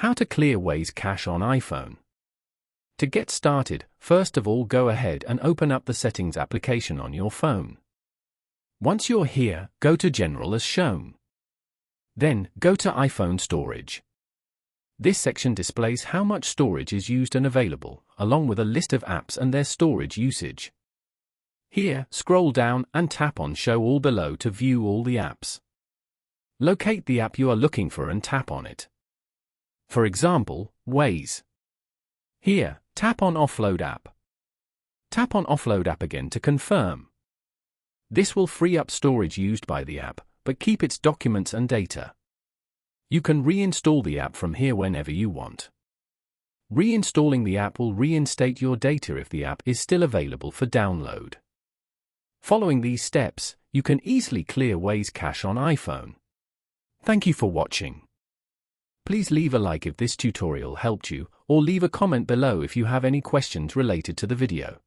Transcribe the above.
How to clear Waze cache on iPhone. To get started, first of all go ahead and open up the Settings application on your phone. Once you're here, go to General as shown. Then, go to iPhone Storage. This section displays how much storage is used and available, along with a list of apps and their storage usage. Here, scroll down and tap on Show All below to view all the apps. Locate the app you are looking for and tap on it. For example, Waze. Here, tap on Offload App. Tap on Offload App again to confirm. This will free up storage used by the app, but keep its documents and data. You can reinstall the app from here whenever you want. Reinstalling the app will reinstate your data if the app is still available for download. Following these steps, you can easily clear Waze cache on iPhone. Thank you for watching. Please leave a like if this tutorial helped you, or leave a comment below if you have any questions related to the video.